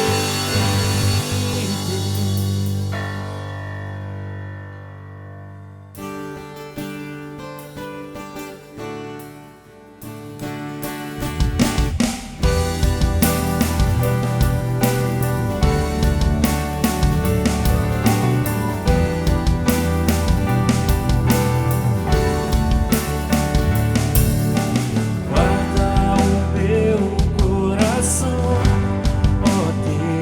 B: Guarda o meu coração, ó Deus.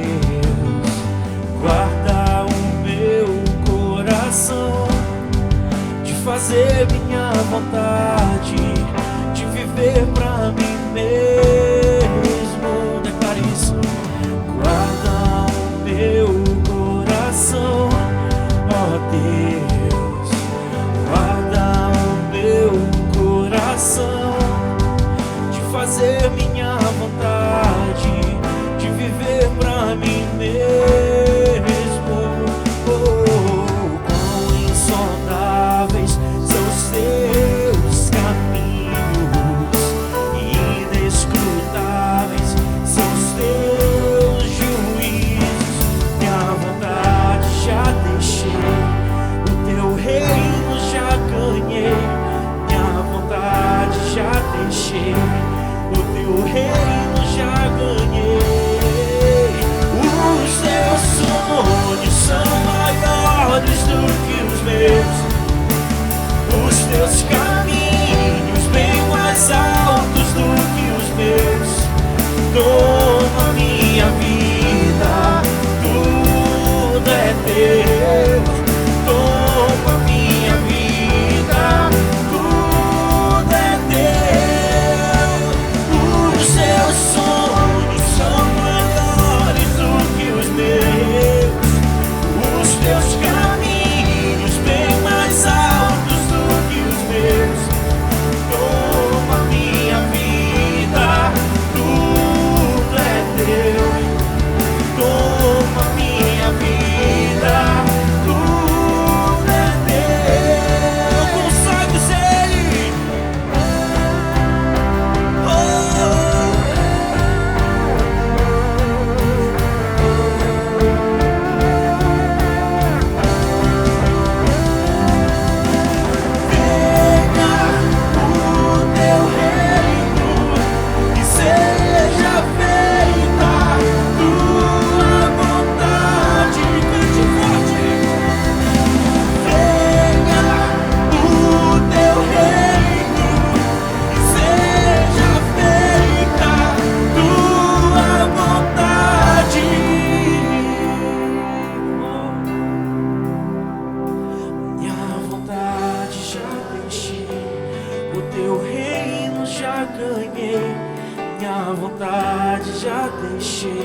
A: minha vontade já deixei,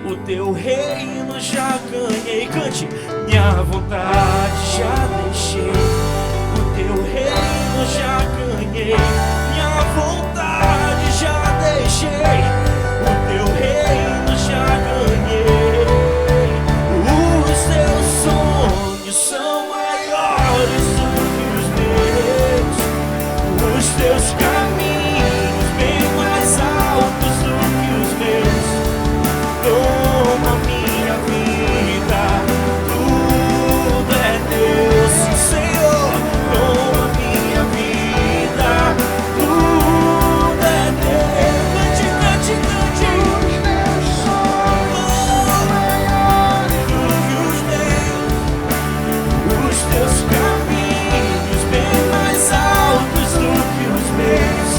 A: o teu reino já ganhei. Cante, minha vontade já deixei, o teu reino já ganhei. Minha vontade já deixei, o teu reino já ganhei. Os teus sonhos são maiores do que os meus, os teus caminhos bem mais altos do que os meus. Toma minha vida, tudo é teu, sim, Senhor. Toma minha vida, tudo é teu. Cante, cante, cante. Os teus caminhos bem mais altos do que os meus.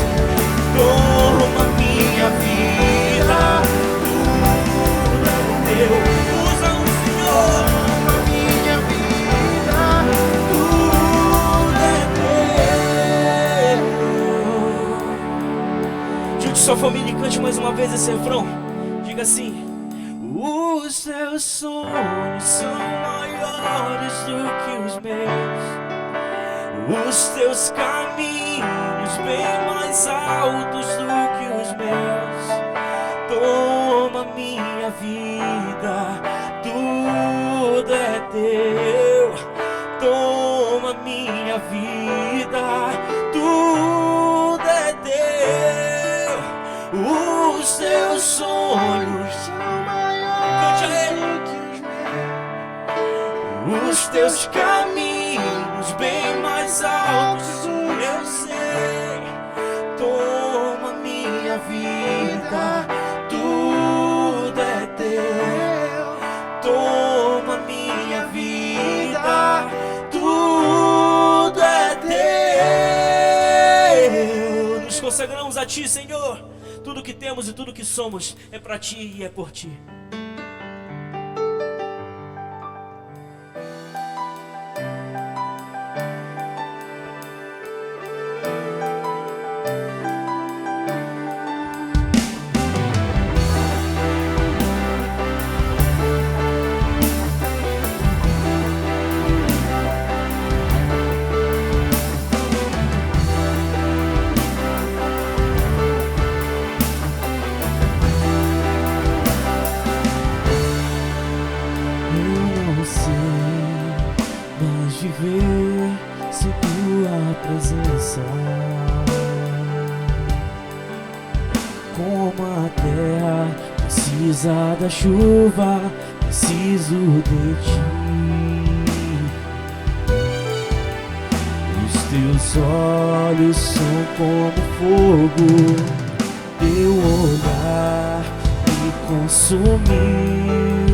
A: Toma minha vida, tudo é teu. Usa o Senhor. Toma minha vida, tudo é teu. Junte sua família e cante mais uma vez esse refrão. Diga assim: os teus sonhos são maiores do que os meus, os teus caminhos bem mais altos do que os meus. Toma minha vida, tudo é teu. Toma minha vida, tudo é teu. Os teus sonhos são maiores do que os meus, os teus caminhos bem mais altos, eu sei. Toma minha vida, tudo é teu. Toma minha vida, tudo é teu. Nos consagramos a Ti, Senhor. Tudo que temos e tudo que somos é para Ti e é por Ti. Viver sem tua presença, como a terra precisa da chuva, preciso de ti. Os teus olhos são como fogo, teu olhar me consumiu,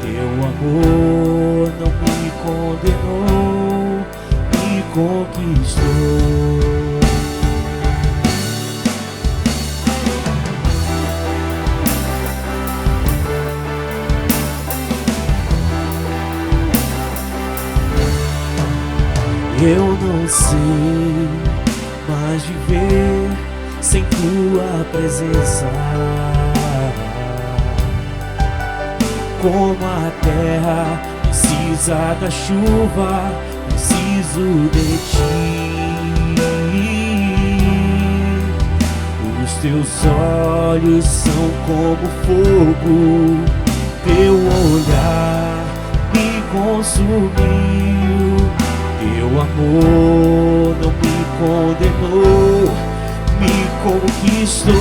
A: teu amor não me condenou, me conquistou. Eu não sei mais viver sem tua presença, como a terra precisa da chuva, preciso de ti. Os teus olhos são como fogo, teu olhar me consumiu, teu amor não me condenou, me conquistou.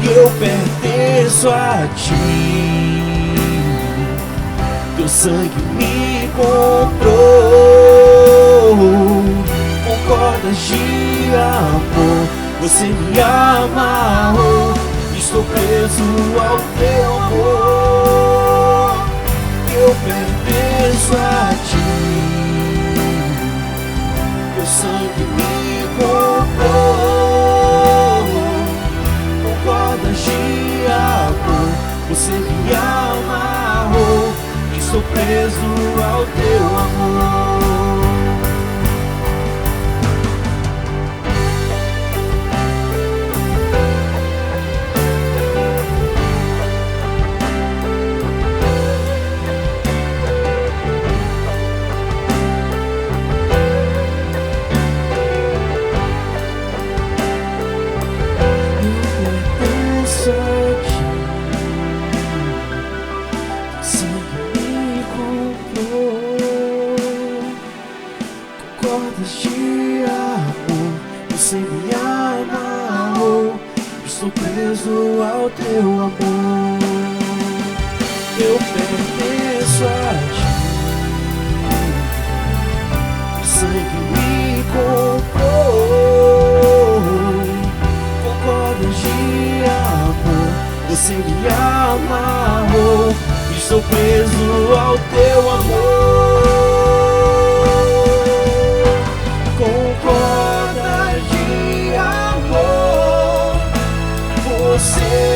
A: Eu pertenço a ti, teu sangue me comprou, com cordas de amor você me amarrou. Estou preso ao teu amor, eu pertenço a ti, teu sangue me comprou, com cordas de amor você me amarrou. Estou preso ao teu amor. estou preso ao teu amor. Eu pertenço a ti, o sangue me comprou, com cordas de amor você me amarrou. Estou preso ao teu amor, com cordas de amor você